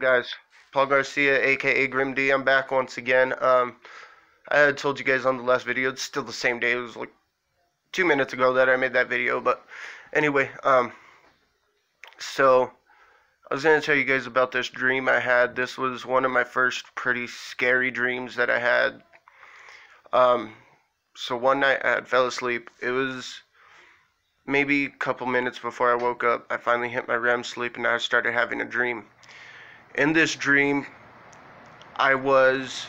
guys? Paul Garcia, aka Grim D. I'm back once again. I had told you guys on the last video, it's still the same day. It was like 2 minutes ago that I made that video, but anyway, so I was gonna tell you guys about this dream I had. This was one of my first pretty scary dreams that I had. Um, so one night I had fell asleep. It was maybe a couple minutes before I woke up. I finally hit my REM sleep and I started having a dream. In this dream, I was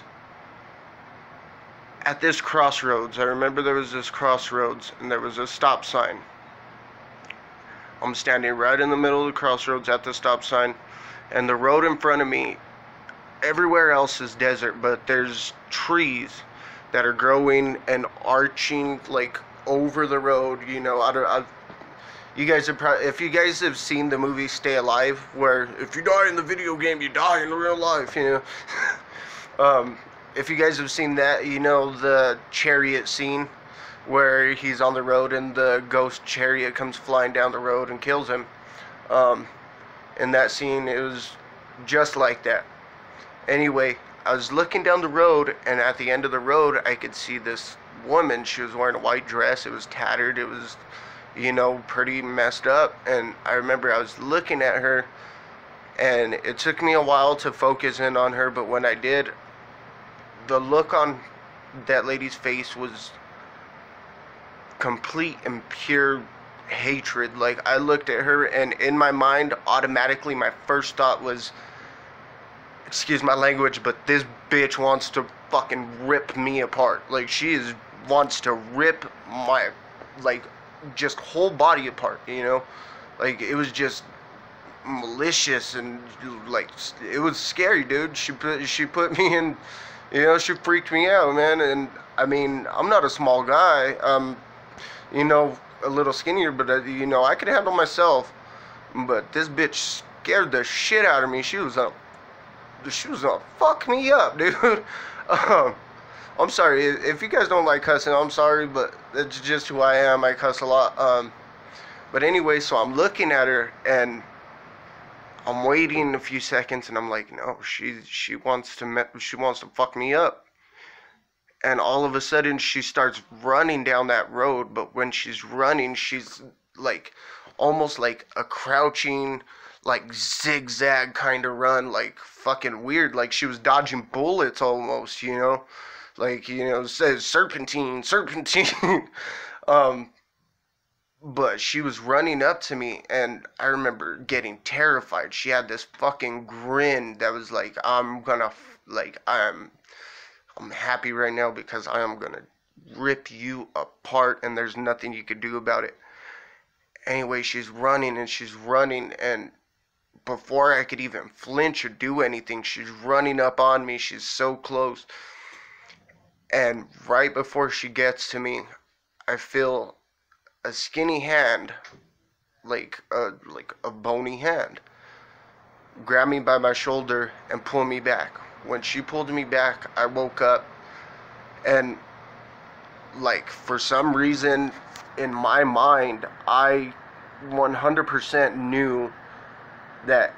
at this crossroads. I remember there was this crossroads and there was a stop sign. I'm standing right in the middle of the crossroads at the stop sign, and the road in front of me, everywhere else is desert, but there's trees that are growing and arching like over the road. You know, you guys have probably, if you guys have seen the movie Stay Alive, where if you die in the video game, you die in real life, you know. If you guys have seen that, you know the chariot scene where he's on the road and the ghost chariot comes flying down the road and kills him. In that scene, it was just like that. Anyway, I was looking down the road, and at the end of the road, I could see this woman. She was wearing a white dress. It was tattered. It was, you know, pretty messed up. And I remember I was looking at her, and it took me a while to focus in on her, but when I did, the look on that lady's face was complete and pure hatred. Like, I looked at her, and in my mind, automatically, my first thought was, excuse my language, but this bitch wants to fucking rip me apart. Like, wants to rip my, like, just whole body apart, you know? Like, it was just malicious, and like, it was scary, dude. She put me in, you know, she freaked me out, man. And I mean, I'm not a small guy, you know, a little skinnier, but you know, I could handle myself. But this bitch scared the shit out of me. She was gonna fuck me up, dude. I'm sorry if you guys don't like cussing. I'm sorry, but that's just who I am. I cuss a lot. But anyway, so I'm looking at her, and I'm waiting a few seconds, and I'm like, no, she wants to fuck me up. And all of a sudden, she starts running down that road. But when she's running, she's like almost like a crouching, like zigzag kind of run, like fucking weird, like she was dodging bullets almost, you know, like, you know, it says serpentine. But she was running up to me, and I remember getting terrified. She had this fucking grin that was like, I'm happy right now because I am gonna rip you apart, and there's nothing you could do about it. Anyway, she's running, and before I could even flinch or do anything, she's running up on me. She's so close. And right before she gets to me, I feel a skinny hand, like a bony hand, grab me by my shoulder and pull me back. When she pulled me back, I woke up, and like, for some reason in my mind, I 100% knew that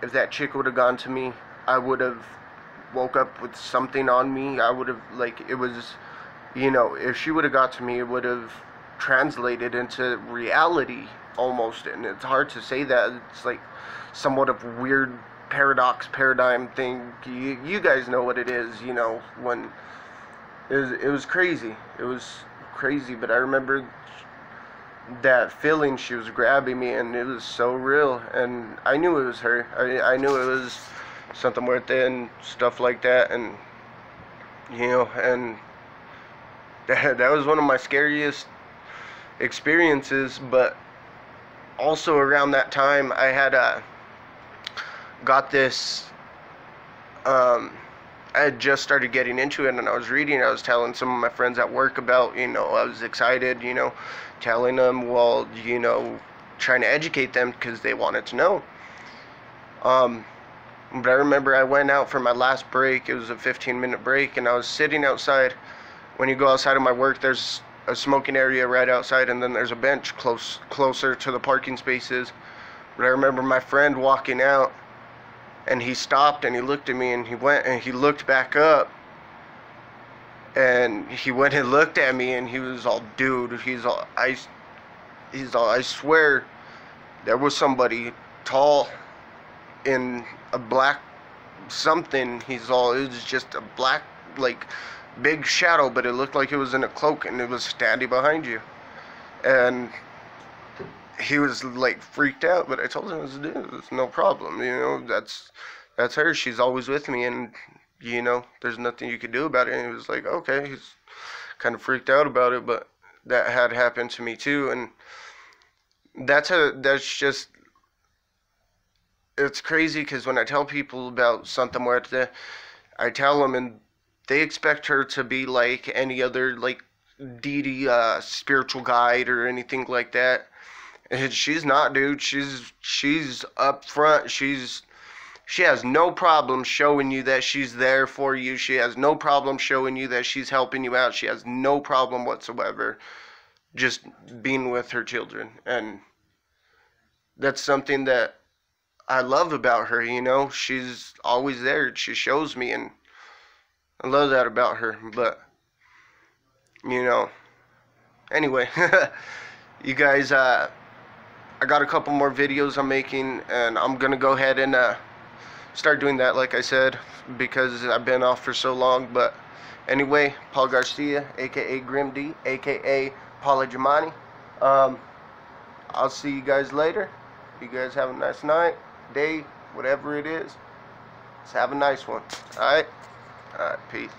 if that chick would have gone to me, I would have woke up with something on me. I would have, like, it was, you know, if she would have got to me, it would have translated into reality almost. And it's hard to say that. It's like somewhat of a weird paradigm thing. You guys know what it is, you know, when it was crazy. It was crazy, but I remember that feeling. She was grabbing me, and it was so real, and I knew it was her. I knew it was something worth it and stuff like that, and you know, and that was one of my scariest experiences. But also around that time, I had got this, I had just started getting into it, and I was reading. I was telling some of my friends at work about, you know, I was excited, you know, telling them, well, you know, trying to educate them because they wanted to know. But I remember I went out for my last break. It was a 15-minute break, and I was sitting outside. When you go outside of my work, there's a smoking area right outside, and then there's a bench closer to the parking spaces. But I remember my friend walking out, And he stopped and he looked at me and he went and he looked back up. And he went and looked at me and he was all, dude, I swear there was somebody tall in a black something. He's all, it was just a black, like, big shadow, but it looked like it was in a cloak and it was standing behind you. And he was like freaked out, but I told him it's no problem, that's her, she's always with me, and there's nothing you could do about it. And he was like, okay. He's kind of freaked out about it, but that had happened to me too. And that's just, it's crazy, because when I tell people about Santa Muerte, I tell them, and they expect her to be like any other, like, deity, spiritual guide or anything like that. And she's not, dude. She's up front. She has no problem showing you that she's there for you. She has no problem showing you that she's helping you out. She has no problem whatsoever just being with her children. And that's something that I love about her, She's always there. She shows me, and I love that about her. But, anyway, you guys, I got a couple more videos I'm making, and I'm going to go ahead and start doing that, like I said, because I've been off for so long. But anyway, Paul Garcia, a.k.a. Grim D, a.k.a. Paula Giamatti. I'll see you guys later. You guys have a nice night, day, whatever it is. Let's have a nice one. Alright? Alright, peace.